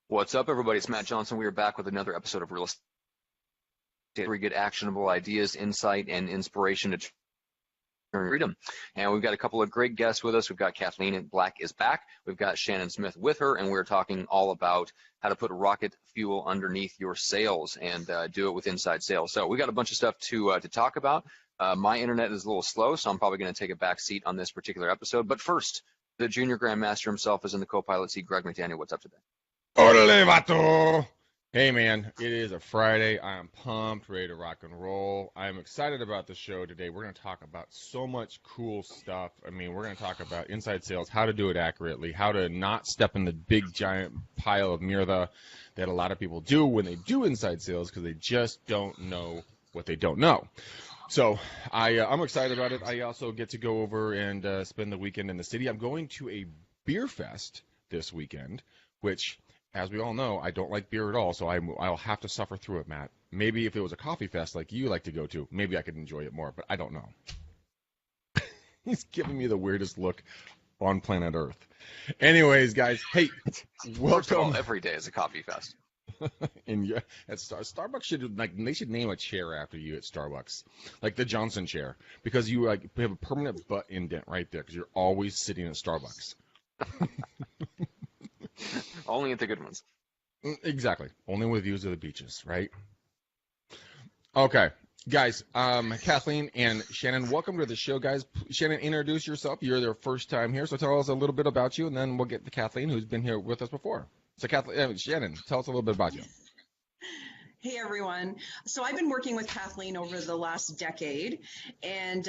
What's up, everybody? It's Matt Johnson. We are back with another episode of Real Estate. We get actionable ideas, insight, and inspiration to turn freedom. And we've got a couple of great guests with us. We've got Kathleen at Black is back. We've got Shannon Smith with her, and we're talking all about how to put rocket fuel underneath your sales and do it with inside sales. So we've got a bunch of stuff to talk about. My internet is a little slow, so I'm probably going to take a back seat on this particular episode. But first, the junior grandmaster himself is in the co-pilot seat. Greg McDaniel, what's up today? Orale, vato! Hey, man, it is a Friday. I am pumped, ready to rock and roll. I'm excited about the show today. We're going to talk about so much cool stuff. I mean, we're going to talk about inside sales, how to do it accurately, how to not step in the big, giant pile of murda that a lot of people do when they do inside sales because they just don't know what they don't know. So I'm excited about it. I also get to go over and spend the weekend in the city. I'm going to a beer fest this weekend, which, as we all know, I don't like beer at all, so I'll have to suffer through it, Matt. Maybe if it was a coffee fest like you like to go to, maybe I could enjoy it more, but I don't know. He's giving me the weirdest look on planet Earth. Anyways, guys, hey, welcome. First of all, every day is a coffee fest. And yeah, at Starbucks they should name a chair after you at Starbucks, like the Johnson chair, because you have a permanent butt indent right there because you're always sitting at Starbucks. Only at the good ones. Exactly. Only with views of the beaches, right? Okay, guys. Kathleen and Shannon, welcome to the show, guys. Shannon, introduce yourself. You're their first time here, so tell us a little bit about you, and then we'll get to Kathleen, who's been here with us before. So, Shannon, tell us a little bit about you. Hey, everyone. So I've been working with Kathleen over the last decade, and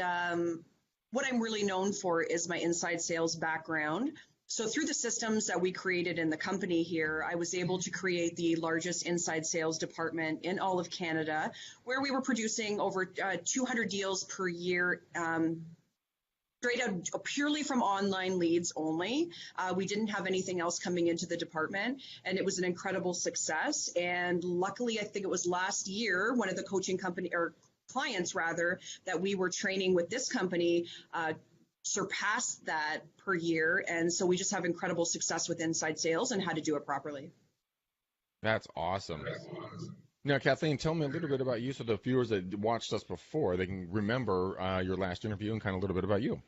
what I'm really known for is my inside sales background. So through the systems that we created in the company here, I was able to create the largest inside sales department in all of Canada, where we were producing over 200 deals per year, straight out purely from online leads only. We didn't have anything else coming into the department, and it was an incredible success. And luckily, I think it was last year, one of the coaching company or clients rather that we were training with this company surpassed that per year, and so we just have incredible success with inside sales and how to do it properly. That's awesome. Now, Kathleen, tell me a little bit about you so the viewers that watched us before, they can remember your last interview and kind of a little bit about you.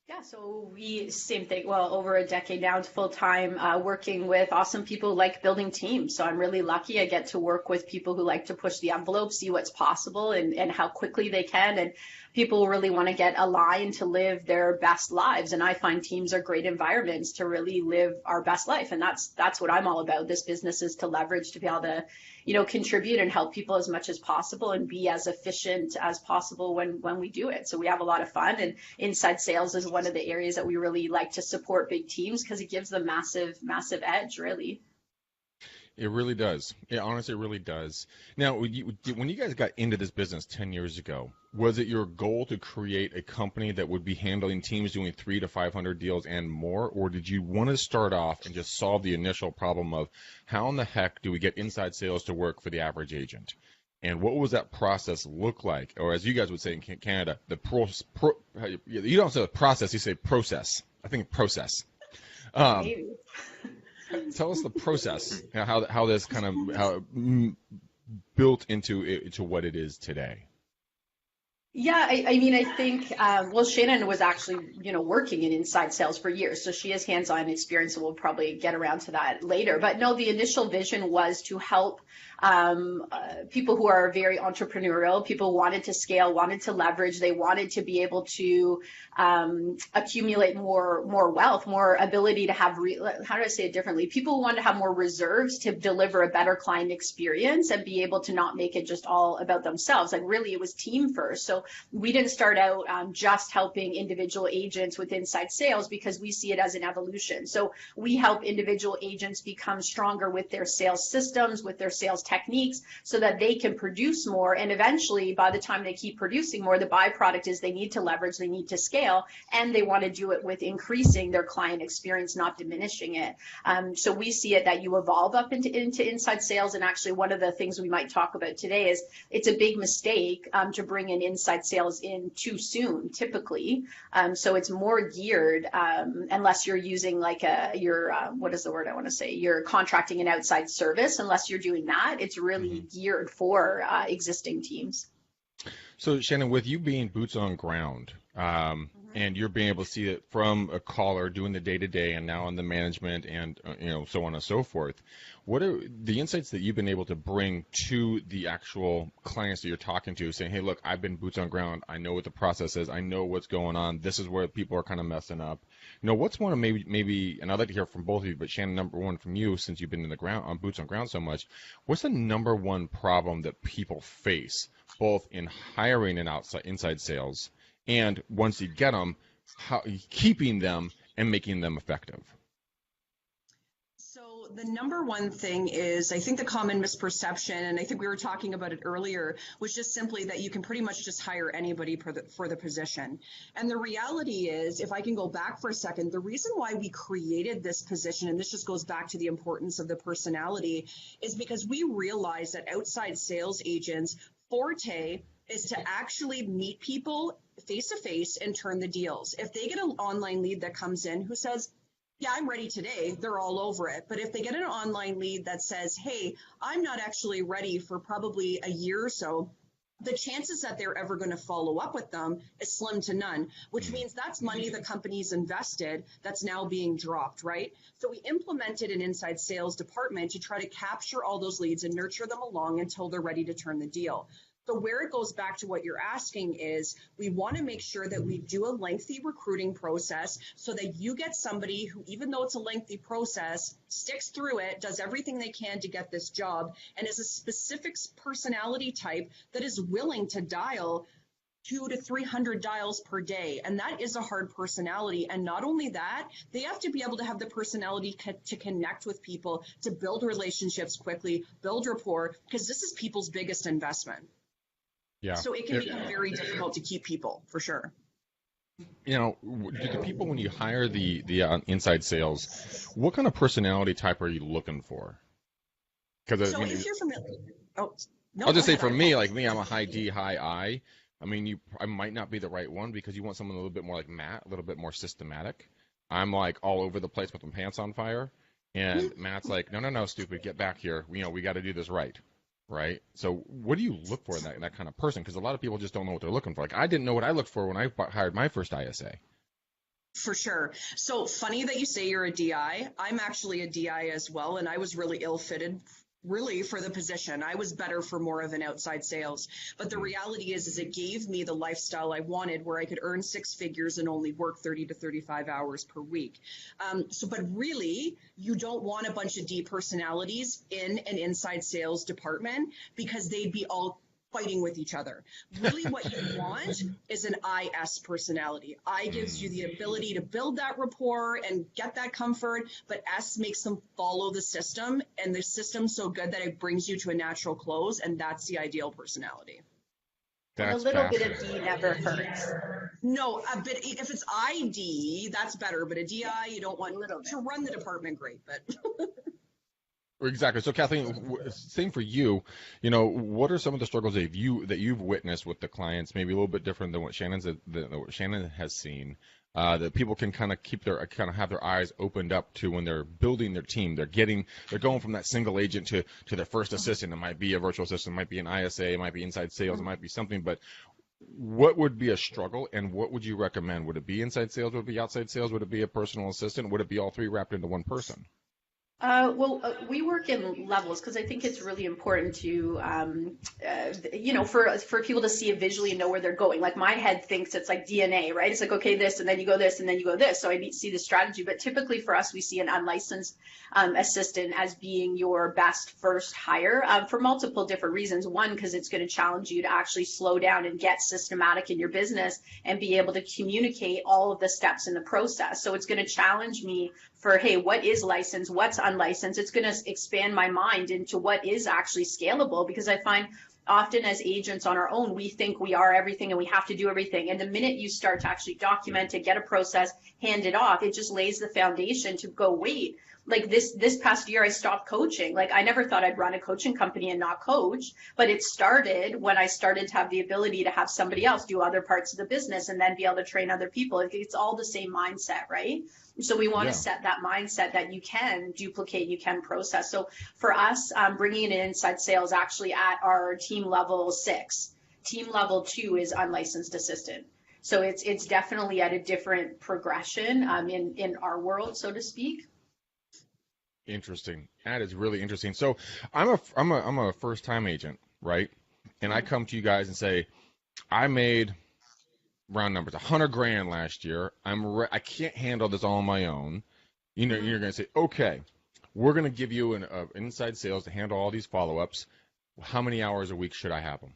Yeah, so same thing. Well, over a decade now, full-time, working with awesome people who like building teams. So I'm really lucky. I get to work with people who like to push the envelope, see what's possible and how quickly they can. And people really want to get aligned to live their best lives. And I find teams are great environments to really live our best life. And that's what I'm all about. This business is to leverage to be able to, contribute and help people as much as possible and be as efficient as possible when we do it. So we have a lot of fun, and inside sales is one of the areas that we really like to support big teams because it gives them massive edge, really. It really does. It honestly really does. Now, when you guys got into this business 10 years ago, was it your goal to create a company that would be handling teams doing 300 to 500 deals and more, or did you want to start off and just solve the initial problem of how in the heck do we get inside sales to work for the average agent? And what was that process look like? Or as you guys would say in Canada, you don't say the process, you say process. I think process. Maybe. Tell us the process, how this kind of built into what it is today. Yeah, I think, Shannon was actually, working in inside sales for years. So she has hands-on experience, and we'll probably get around to that later. But no, the initial vision was to help people who are very entrepreneurial, people wanted to scale, wanted to leverage, they wanted to be able to accumulate more wealth, more ability to have, how do I say it differently? People wanted to have more reserves to deliver a better client experience and be able to not make it just all about themselves. Like really, it was team first. So we didn't start out just helping individual agents with inside sales because we see it as an evolution. So we help individual agents become stronger with their sales systems, with their sales techniques, so that they can produce more. And eventually, by the time they keep producing more, the byproduct is they need to leverage, they need to scale, and they want to do it with increasing their client experience, not diminishing it. So we see it that you evolve up into inside sales. And actually, one of the things we might talk about today is it's a big mistake to bring in inside outside sales in too soon, typically. So it's more geared, unless you're using like what is the word I want to say? You're contracting an outside service. Unless you're doing that, it's really geared for existing teams. So Shannon, with you being boots on ground, and you're being able to see it from a caller doing the day-to-day and now on the management and so on and so forth, what are the insights that you've been able to bring to the actual clients that you're talking to, saying, hey, look, I've been boots on ground. I know what the process is. I know what's going on. This is where people are kind of messing up. What's one of maybe, and I'd like to hear from both of you, but Shannon, number one from you, since you've been in the ground on boots on ground so much, what's the number one problem that people face, both in hiring and inside sales, and once you get them, keeping them and making them effective? So the number one thing is, I think the common misperception, and I think we were talking about it earlier, was just simply that you can pretty much just hire anybody for the position. And the reality is, if I can go back for a second, the reason why we created this position, and this just goes back to the importance of the personality, is because we realize that outside sales agents' forte is to actually meet people face to face and turn the deals. If they get an online lead that comes in who says, yeah, I'm ready today, they're all over it. But if they get an online lead that says, hey, I'm not actually ready for probably a year or so, the chances that they're ever going to follow up with them is slim to none, which means that's money the company's invested that's now being dropped, right? So we implemented an inside sales department to try to capture all those leads and nurture them along until they're ready to turn the deal. So where it goes back to what you're asking is, we want to make sure that we do a lengthy recruiting process so that you get somebody who, even though it's a lengthy process, sticks through it, does everything they can to get this job, and is a specific personality type that is willing to dial 200 to 300 dials per day. And that is a hard personality. And not only that, they have to be able to have the personality to connect with people, to build relationships quickly, build rapport, because this is people's biggest investment. Yeah. So it can become very difficult to keep people, for sure. Do the people, when you hire the inside sales, what kind of personality type are you looking for? Because so if you're familiar, I'll just say for me, like me, I'm a high D, high I. I mean, I might not be the right one because you want someone a little bit more like Matt, a little bit more systematic. I'm like all over the place with my pants on fire, and Matt's like, no, stupid, get back here. We got to do this right. Right. So what do you look for in that kind of person? Because a lot of people just don't know what they're looking for. Like, I didn't know what I looked for when I hired my first ISA. For sure. So funny that you say you're a DI. I'm actually a DI as well, and I was really ill-fitted really for the position. I was better for more of an outside sales. But the reality is it gave me the lifestyle I wanted, where I could earn six figures and only work 30 to 35 hours per week. But really, you don't want a bunch of D personalities in an inside sales department, because they'd be all fighting with each other. Really what you want is an IS personality. I gives you the ability to build that rapport and get that comfort, but S makes them follow the system, and the system's so good that it brings you to a natural close, and that's the ideal personality. And a little bit of D never hurts. No, a bit, if it's ID, that's better, but a DI, you don't want to run the department great, but... Exactly. So Kathleen, same for you. What are some of the struggles that you've witnessed with the clients? Maybe a little bit different than what Shannon has seen. That people can kind of have their eyes opened up to when they're building their team. They're going from that single agent to their first assistant. It might be a virtual assistant, it might be an ISA, it might be inside sales, it might be something. But what would be a struggle, and what would you recommend? Would it be inside sales? Would it be outside sales? Would it be a personal assistant? Would it be all three wrapped into one person? We work in levels, because I think it's really important to, for people to see it visually and know where they're going. Like, my head thinks it's like DNA, right? It's like, okay, this, and then you go this, and then you go this. So I need to see the strategy. But typically for us, we see an unlicensed assistant as being your best first hire for multiple different reasons. One, because it's going to challenge you to actually slow down and get systematic in your business and be able to communicate all of the steps in the process. So it's going to challenge me for, hey, what is licensed, what's unlicensed? It's going to expand my mind into what is actually scalable, because I find often as agents on our own, we think we are everything and we have to do everything. And the minute you start to actually document it, get a process, hand it off, it just lays the foundation to go, wait, like this past year, I stopped coaching. Like I never thought I'd run a coaching company and not coach, but it started when I started to have the ability to have somebody else do other parts of the business and then be able to train other people. It's all the same mindset, right? So we want to set that mindset that you can duplicate, you can process. So for us, bringing in inside sales actually at our team level 6. Team level 2 is unlicensed assistant. So it's definitely at a different progression in our world, so to speak. Interesting. That is really interesting. So I'm a first time agent, right? And I come to you guys and say, I made round numbers, $100,000 last year. I can't handle this all on my own. You know, you're going to say, okay, we're going to give you an inside sales to handle all these follow-ups. How many hours a week should I have them?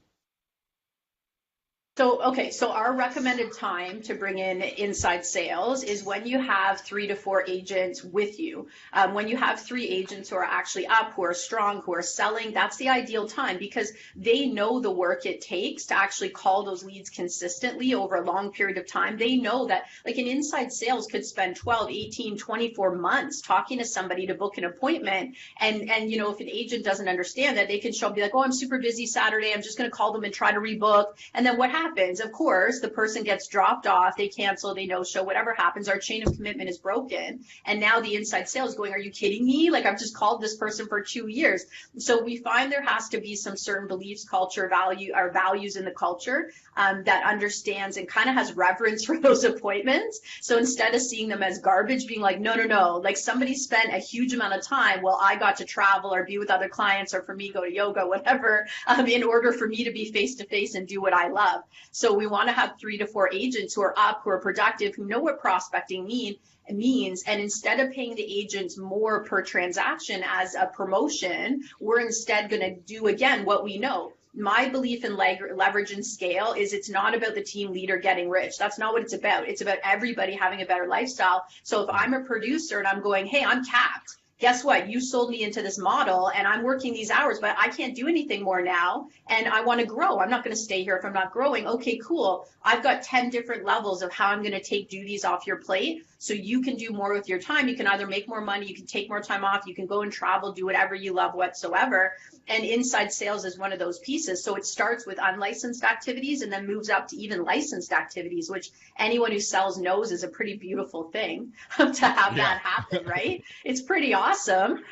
So our recommended time to bring in inside sales is when you have 3 to 4 agents with you. When you have 3 agents who are actually up, who are strong, who are selling, that's the ideal time because they know the work it takes to actually call those leads consistently over a long period of time. They know that like an inside sales could spend 12, 18, 24 months talking to somebody to book an appointment. And you know, if an agent doesn't understand that, they can show up and be like, oh, I'm super busy Saturday. I'm just going to call them and try to rebook. And then what happens? Of course, the person gets dropped off, they cancel, they no-show, whatever happens, our chain of commitment is broken. And now the inside sales going, are you kidding me? Like I've just called this person for 2 years. So we find there has to be some certain beliefs, culture, values in the culture that understands and kind of has reverence for those appointments. So instead of seeing them as garbage, being like, no, like somebody spent a huge amount of time, well, I got to travel or be with other clients or for me go to yoga, whatever, in order for me to be face-to-face and do what I love. So we want to have 3 to 4 agents who are up, who are productive, who know what prospecting means. And instead of paying the agents more per transaction as a promotion, we're instead going to do, again, what we know. My belief in leverage and scale is it's not about the team leader getting rich. That's not what it's about. It's about everybody having a better lifestyle. So if I'm a producer and I'm going, hey, I'm capped. Guess what? You sold me into this model and I'm working these hours, but I can't do anything more now. And I want to grow. I'm not going to stay here if I'm not growing. Okay, cool. I've got 10 different levels of how I'm going to take duties off your plate so you can do more with your time. You can either make more money, you can take more time off, you can go and travel, do whatever you love whatsoever. And inside sales is one of those pieces. So it starts with unlicensed activities and then moves up to even licensed activities, which anyone who sells knows is a pretty beautiful thing to have that happen, right? It's pretty awesome.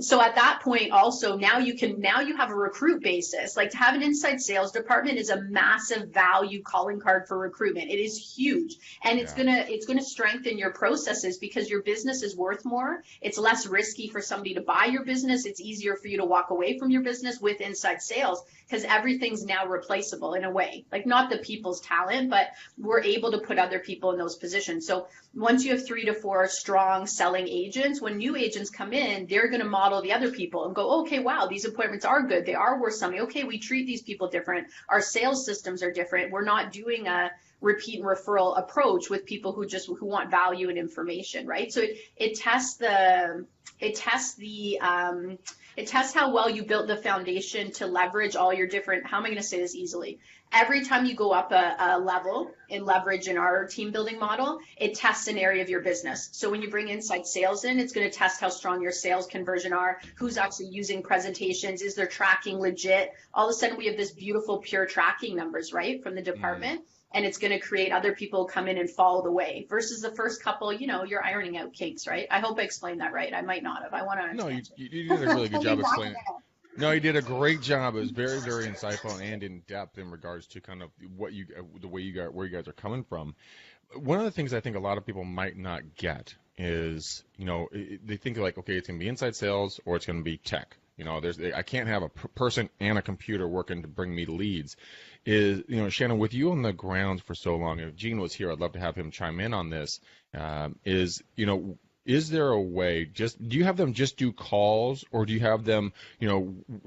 So at that point also, now you have a recruit basis. Like to have an inside sales department is a massive value calling card for recruitment. It is huge. And it's gonna strengthen your processes because your business is worth more. It's less risky for somebody to buy your business. It's easier for you to walk away from your business with inside sales because everything's now replaceable in a way. Like not the people's talent, but we're able to put other people in those positions. So once you have 3 to 4 strong selling agents, when new agents come in, they're going to model the other people and go, okay, wow, these appointments are good. They are worth something. Okay, we treat these people different. Our sales systems are different. We're not doing a repeat and referral approach with people who want value and information, right? So it tests how well you built the foundation to leverage all your different, how am I going to say this easily? Every time you go up a level in leverage in our team building model, it tests an area of your business. So when you bring inside sales in, it's going to test how strong your sales conversion are, who's actually using presentations, is their tracking legit? All of a sudden we have this beautiful pure tracking numbers, right, from the department. And it's going to create other people come in and follow the way versus the first couple, you're ironing out kinks, right? I hope I explained that right. I might not have. I want to. No, you did a really good job explaining it. No, you did a great job. It was very, very insightful and in depth in regards to kind of where you guys are coming from. One of the things I think a lot of people might not get is, they think like, okay, it's going to be inside sales or it's going to be tech. I can't have a person and a computer working to bring me leads. Shannon, with you on the ground for so long, if Gene was here, I'd love to have him chime in on this, is there a way, do you have them just do calls, or do you have them,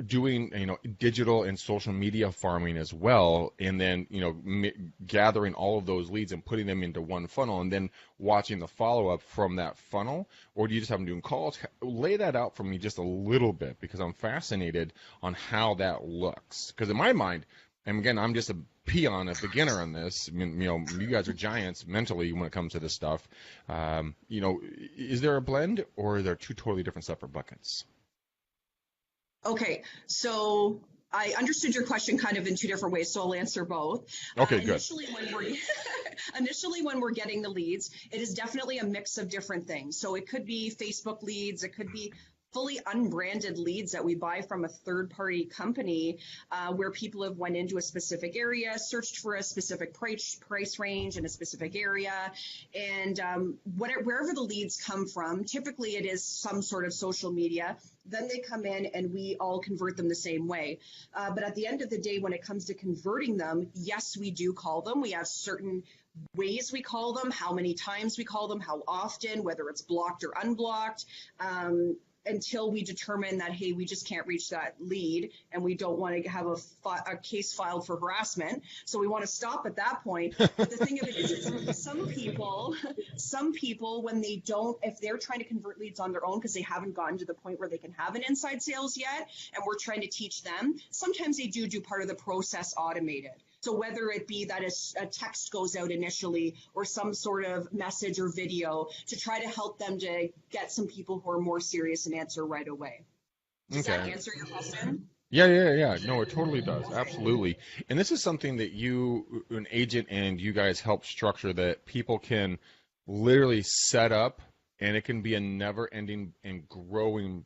doing, digital and social media farming as well, and then, gathering all of those leads and putting them into one funnel and then watching the follow-up from that funnel? Or do you just have them doing calls? Lay that out for me just a little bit, because I'm fascinated on how that looks. Because in my mind, and again, I'm just a peon, a beginner on this. I mean, you guys are giants mentally when it comes to this stuff. Is there a blend, or are there two totally different separate buckets? Okay, so I understood your question kind of in two different ways, so I'll answer both. Okay, good. Initially, when we're getting the leads, it is definitely a mix of different things. So it could be Facebook leads, it could be fully unbranded leads that we buy from a third-party company, where people have went into a specific area, searched for a specific price range in a specific area, and wherever the leads come from, typically it is some sort of social media. Then they come in and we all convert them the same way. But at the end of the day, when it comes to converting them, yes, we do call them. We have certain ways we call them, how many times we call them, how often, whether it's blocked or unblocked. Until we determine that, hey, we just can't reach that lead and we don't want to have a case filed for harassment. So we want to stop at that point. But the thing of it is, some people, when they don't, if they're trying to convert leads on their own because they haven't gotten to the point where they can have an inside sales yet, and we're trying to teach them, sometimes they do part of the process automated. So whether it be that a text goes out initially or some sort of message or video to try to help them to get some people who are more serious and answer right away. Does that answer your question? Yeah. No, it totally does. Absolutely. And this is something that you, an agent, and you guys help structure that people can literally set up, and it can be a never-ending and growing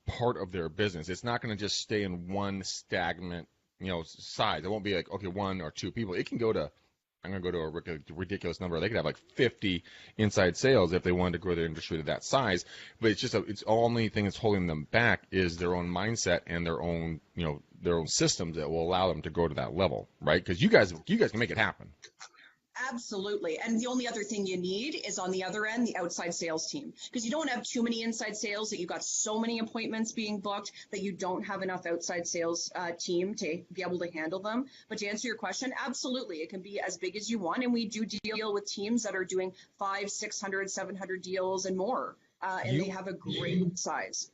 part of their business. It's not going to just stay in one stagnant size. It won't be like, okay, one or two people. It can go to, I'm going to go to a ridiculous number. They could have like 50 inside sales if they wanted to grow their industry to that size. But it's just it's only thing that's holding them back is their own mindset and their own, their own systems that will allow them to go to that level, right? Because you guys can make it happen. Absolutely. And the only other thing you need is on the other end, the outside sales team, because you don't have too many inside sales that you've got so many appointments being booked that you don't have enough outside sales team to be able to handle them. But to answer your question, absolutely. It can be as big as you want. And we do deal with teams that are doing 500, 600, 700 deals and more. And they have a great size.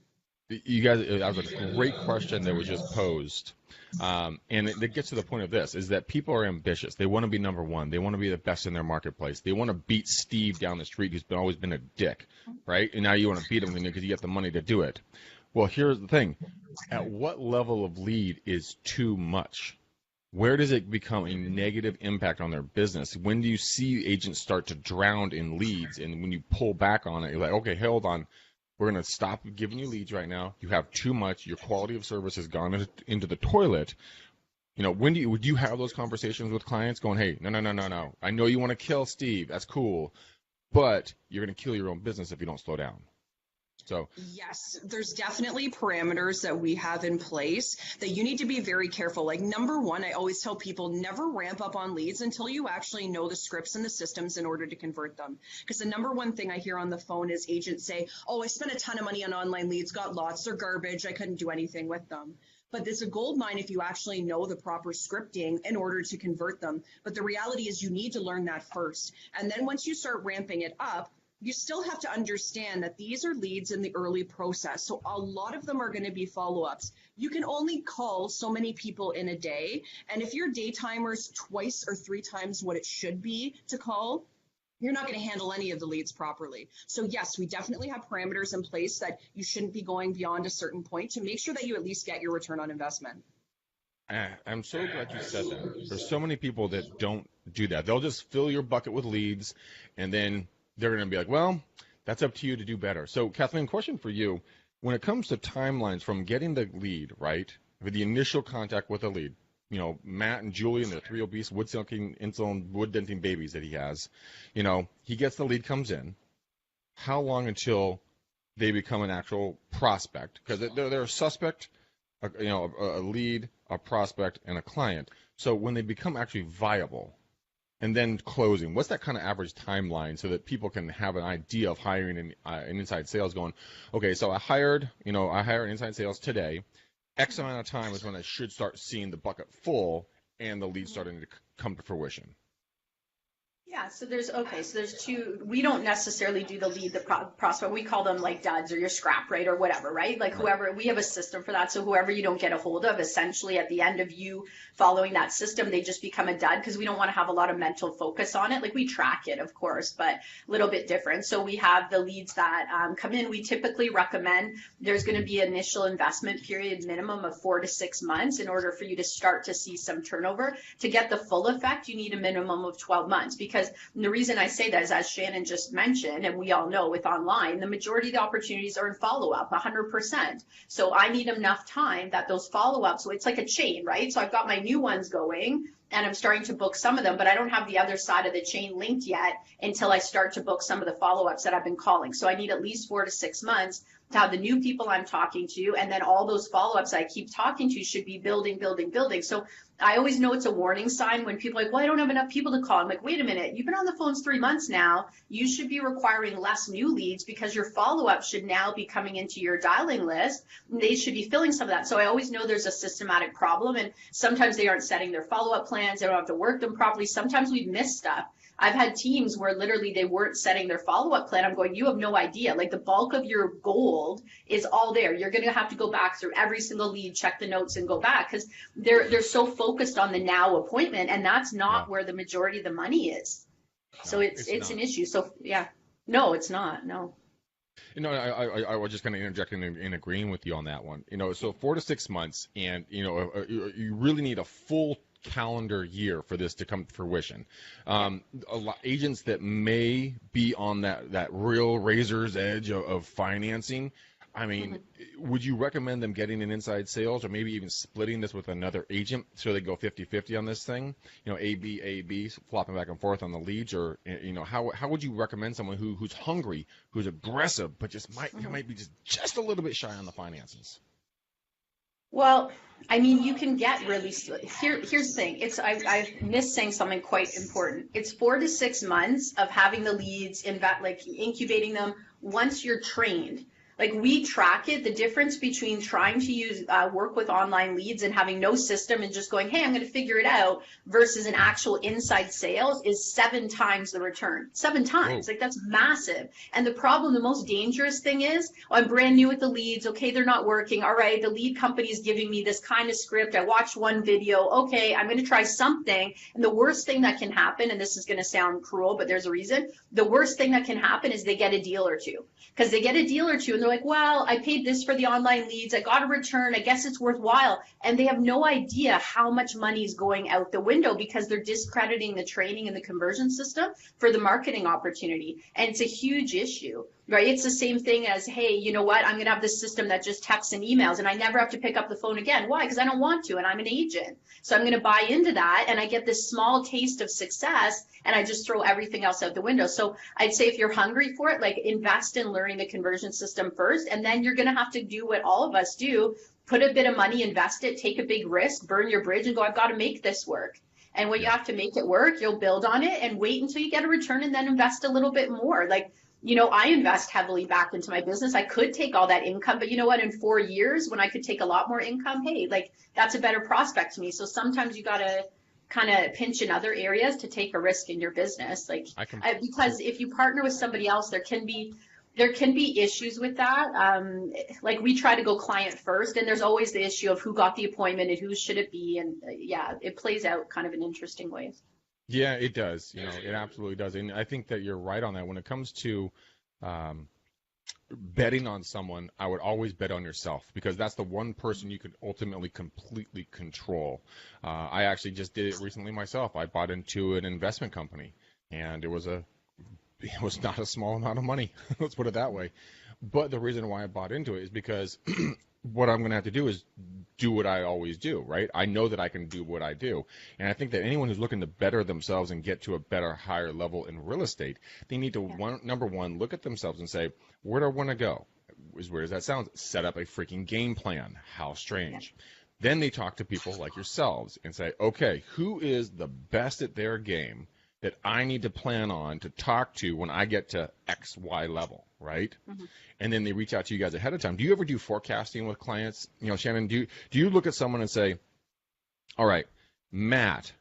You guys, that was a great question that was just posed. And it gets to the point of this, is that people are ambitious. They want to be number one. They want to be the best in their marketplace. They want to beat Steve down the street who's always been a dick, right? And now you want to beat him because you get the money to do it. Well, here's the thing. At what level of lead is too much? Where does it become a negative impact on their business? When do you see agents start to drown in leads? And when you pull back on it, you're like, okay, hold on. We're going to stop giving you leads right now. You have too much. Your quality of service has gone into the toilet. Would you have those conversations with clients going, hey, no. I know you want to kill Steve. That's cool. But you're going to kill your own business if you don't slow down. So yes, there's definitely parameters that we have in place that you need to be very careful. Like number one, I always tell people never ramp up on leads until you actually know the scripts and the systems in order to convert them. Because the number one thing I hear on the phone is agents say, oh, I spent a ton of money on online leads, got lots, they're garbage, I couldn't do anything with them. But there's a gold mine if you actually know the proper scripting in order to convert them. But the reality is you need to learn that first. And then once you start ramping it up, you still have to understand that these are leads in the early process. So a lot of them are going to be follow-ups. You can only call so many people in a day. And if your day timer's twice or three times what it should be to call, you're not going to handle any of the leads properly. So yes, we definitely have parameters in place that you shouldn't be going beyond a certain point to make sure that you at least get your return on investment. I'm so glad you said that. There's so many people that don't do that. They'll just fill your bucket with leads, and then they're going to be like, well, that's up to you to do better. So, Kathleen, question for you. When it comes to timelines from getting the lead, right, with the initial contact with the lead, Matt and Julie and their 3 obese wood-denting babies that he has, he gets the lead, comes in. How long until they become an actual prospect? Because they're a suspect, a lead, a prospect, and a client. So when they become actually viable, and then closing. What's that kind of average timeline so that people can have an idea of hiring an inside sales going, okay, so I hired inside sales today. X amount of time is when I should start seeing the bucket full and the leads starting to come to fruition. Yeah, so there's two. We don't necessarily do the lead, the prospect. We call them like duds or your scrap, right, or whatever, right? Like whoever, we have a system for that. So whoever you don't get a hold of, essentially at the end of you following that system, they just become a dud because we don't want to have a lot of mental focus on it. Like we track it, of course, but a little bit different. So we have the leads that come in. We typically recommend there's going to be an initial investment period minimum of 4 to 6 months in order for you to start to see some turnover. To get the full effect, you need a minimum of 12 months because the reason I say that is, as Shannon just mentioned, and we all know with online, the majority of the opportunities are in follow-up, 100%. So I need enough time that those follow-ups, so it's like a chain, right? So I've got my new ones going, and I'm starting to book some of them, but I don't have the other side of the chain linked yet until I start to book some of the follow-ups that I've been calling. So I need at least 4 to 6 months to have the new people I'm talking to, and then all those follow-ups I keep talking to should be building. So I always know it's a warning sign when people are like, well, I don't have enough people to call. I'm like, wait a minute, you've been on the phones 3 months now. You should be requiring less new leads because your follow-up should now be coming into your dialing list. They should be filling some of that. So I always know there's a systematic problem, and sometimes they aren't setting their follow-up plans. They don't have to work them properly. Sometimes we've missed stuff. I've had teams where literally they weren't setting their follow-up plan. I'm going, you have no idea. Like the bulk of your gold is all there. You're going to have to go back through every single lead, check the notes, and go back because they're so focused on the now appointment, and that's not where the majority of the money is. So it's an issue. So yeah, no, it's not. No. I was just kind of interjecting and agreeing with you on that one. So 4 to 6 months, and you really need a full calendar year for this to come to fruition. Agents that may be on that real razor's edge of financing, I mean, would you recommend them getting an inside sales or maybe even splitting this with another agent so they go 50-50 on this thing? A, B, flopping back and forth on the leads, or how would you recommend someone who's hungry, who's aggressive, but just might be just a little bit shy on the finances? Well, I mean, you can get really, here's the thing. I missed saying something quite important. It's 4 to 6 months of having the leads, incubating them once you're trained. Like we track it, the difference between trying to use work with online leads and having no system and just going, hey, I'm going to figure it out versus an actual inside sales is 7 times the return. 7 times. Like that's massive. And the problem, the most dangerous thing is, I'm brand new with the leads. Okay, they're not working. All right, the lead company is giving me this kind of script. I watched one video. Okay, I'm going to try something. And the worst thing that can happen, and this is going to sound cruel, but there's a reason. The worst thing that can happen is they get a deal or two. Because they get a deal or two and they're like, well, I paid this for the online leads. I got a return. I guess it's worthwhile. And they have no idea how much money is going out the window because they're discrediting the training and the conversion system for the marketing opportunity. And it's a huge issue, right? It's the same thing as, hey, you know what? I'm going to have this system that just texts and emails and I never have to pick up the phone again. Why? Because I don't want to and I'm an agent. So I'm going to buy into that and I get this small taste of success and I just throw everything else out the window. So I'd say if you're hungry for it, like invest in learning the conversion system first, and then you're going to have to do what all of us do, put a bit of money, invest it, take a big risk, burn your bridge and go, I've got to make this work. And when you have to make it work, you'll build on it and wait until you get a return and then invest a little bit more. Like, I invest heavily back into my business. I could take all that income, but you know what? In 4 years, when I could take a lot more income, hey, like that's a better prospect to me. So sometimes you got to kind of pinch in other areas to take a risk in your business. Like, because if you partner with somebody else, there can be issues with that. Like we try to go client first, and there's always the issue of who got the appointment and who should it be. And it plays out kind of in interesting ways. Yeah, it does. It absolutely does. And I think that you're right on that. When it comes to betting on someone, I would always bet on yourself because that's the one person you can ultimately completely control. I actually just did it recently myself. I bought into an investment company, and it was not a small amount of money. Let's put it that way. But the reason why I bought into it is because what I'm going to have to do is do what I always do, right? I know that I can do what I do. And I think that anyone who's looking to better themselves and get to a better, higher level in real estate, they need to, number one, look at themselves and say, where do I want to go? As weird as that sounds, set up a freaking game plan. How strange. Yeah. Then they talk to people like yourselves and say, okay, who is the best at their game? that I need to plan on to talk to when I get to X, Y level, right? Mm-hmm. And then they reach out to you guys ahead of time. Do you ever do forecasting with clients? You know, Shannon, do you look at someone and say, all right, Matt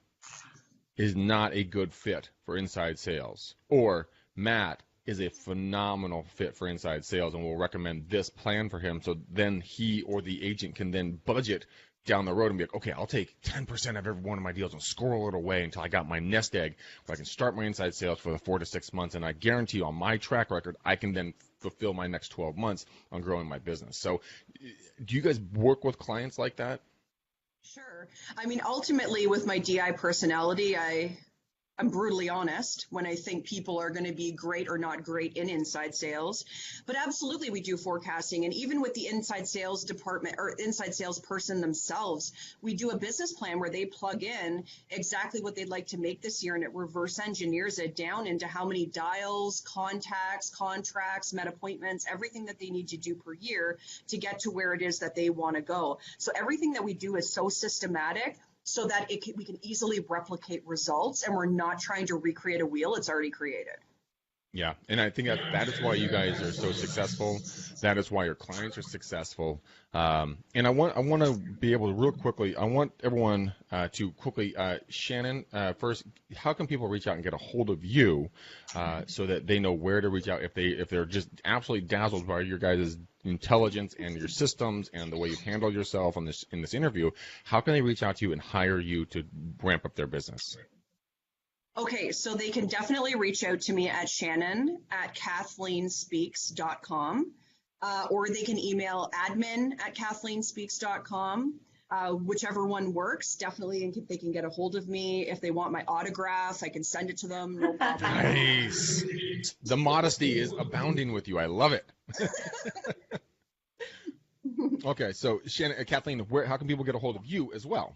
is not a good fit for inside sales, or Matt is a phenomenal fit for inside sales and we'll recommend this plan for him, so then he or the agent can then budget down the road and be like, okay, I'll take 10% of every one of my deals and squirrel it away until I got my nest egg where I can start my inside sales for the 4 to 6 months, and I guarantee you on my track record, I can then fulfill my next 12 months on growing my business. So do you guys work with clients like that? Sure. I mean, ultimately, with my DI personality, I'm brutally honest when I think people are going to be great or not great in inside sales. But absolutely, we do forecasting. And even with the inside sales department or inside sales person themselves, we do a business plan where they plug in exactly what they'd like to make this year, and it reverse engineers it down into how many dials, contacts, contracts, med appointments, everything that they need to do per year to get to where it is that they want to go. So everything that we do is so systematic, so that we can easily replicate results, and we're not trying to recreate a wheel. It's already created. Yeah, and I think that is why you guys are so successful. That is why your clients are successful. And I want to be able to real quickly. I want everyone to quickly. Shannon, first, how can people reach out and get a hold of you so that they know where to reach out if they're just absolutely dazzled by your guys' intelligence and your systems and the way you handle yourself in this interview? How can they reach out to you and hire you to ramp up their business? Okay, so they can definitely reach out to me at Shannon@KathleenSpeaks.com, or they can email admin@KathleenSpeaks.com. Whichever one works, definitely they can get a hold of me. If they want my autograph, I can send it to them, no problem. Nice. The modesty is abounding with you. I love it. Okay, so Shannon, Kathleen, how can people get a hold of you as well?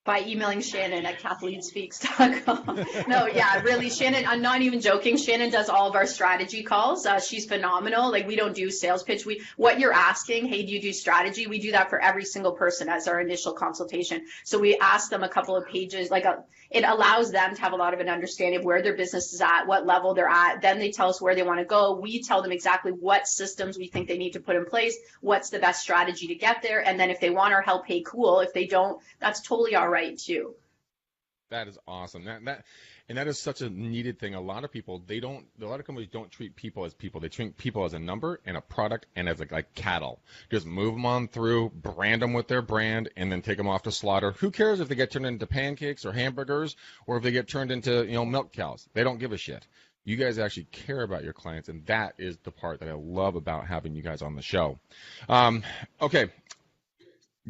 By emailing Shannon at KathleenSpeaks.com. No, yeah, really, Shannon, I'm not even joking. Shannon does all of our strategy calls. She's phenomenal. Like, we don't do sales pitch. What you're asking, hey, do you do strategy? We do that for every single person as our initial consultation. So we ask them a couple of pages, it allows them to have a lot of an understanding of where their business is at, what level they're at. Then they tell us where they want to go. We tell them exactly what systems we think they need to put in place, what's the best strategy to get there. And then if they want our help, hey, cool. If they don't, that's totally all right too. That is awesome. That is such a needed thing. A lot of companies don't treat people as people. They treat people as a number and a product and as like cattle. Just move them on through, brand them with their brand, and then take them off to slaughter. Who cares if they get turned into pancakes or hamburgers, or if they get turned into milk cows? They don't give a shit. You guys actually care about your clients, and that is the part that I love about having you guys on the show. Okay.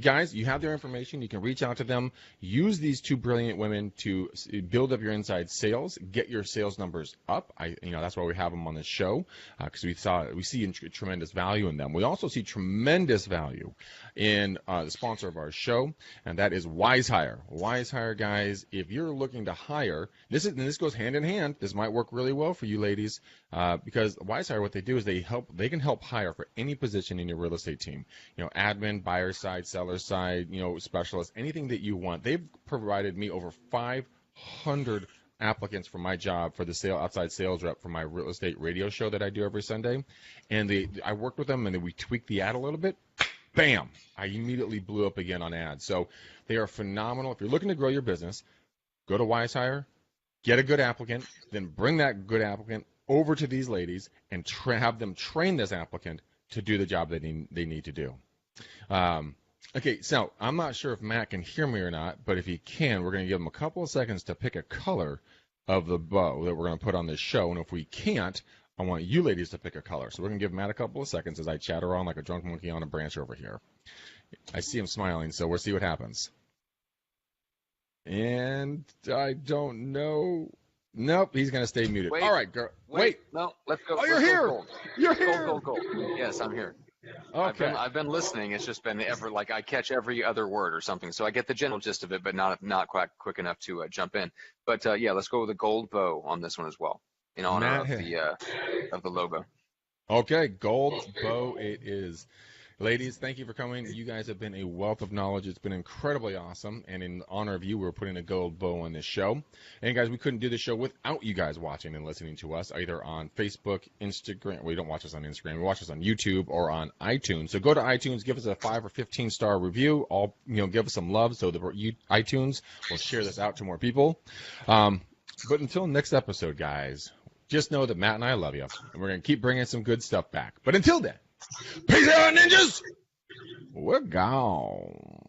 Guys, you have their information. You can reach out to them. Use these two brilliant women to build up your inside sales, get your sales numbers up. That's why we have them on the show, because we see tremendous value in them. We also see tremendous value in the sponsor of our show, and that is WiseHire. WiseHire, guys, if you're looking to hire, this goes hand in hand. This might work really well for you ladies, because WiseHire, what they do is they can help hire for any position in your real estate team. Admin, buyer side, seller side, specialist, anything that you want. They've provided me over 500 applicants for my job for the outside sales rep for my real estate radio show that I do every Sunday. And I worked with them, and then we tweaked the ad a little bit. Bam! I immediately blew up again on ads. So they are phenomenal. If you're looking to grow your business, go to WiseHire, get a good applicant, then bring that good applicant over to these ladies and have them train this applicant to do the job that they need to do. Okay, so I'm not sure if Matt can hear me or not, but if he can, we're going to give him a couple of seconds to pick a color of the bow that we're going to put on this show. And if we can't, I want you ladies to pick a color. So we're going to give Matt a couple of seconds as I chatter on like a drunk monkey on a branch over here. I see him smiling, so we'll see what happens. And I don't know. Nope, he's going to stay muted. Wait, all right, girl. Wait. No, let's go. Oh, you're here. Gold. You're here. Gold. Yes, I'm here. Okay. I've been listening. It's just been I catch every other word or something, so I get the general gist of it, but not quite quick enough to jump in. But let's go with a gold bow on this one as well, in honor of the logo. Okay, gold bow it is. Ladies, thank you for coming. You guys have been a wealth of knowledge. It's been incredibly awesome. And in honor of you, we're putting a gold bow on this show. And guys, we couldn't do the show without you guys watching and listening to us, either on Facebook, Instagram. Well, you don't watch us on Instagram. You watch us on YouTube or on iTunes. So go to iTunes, give us a 5 or 15-star review. Give us some love so that iTunes will share this out to more people. But until next episode, guys, just know that Matt and I love you, and we're going to keep bringing some good stuff back. But until then, peace out, ninjas! We're gone.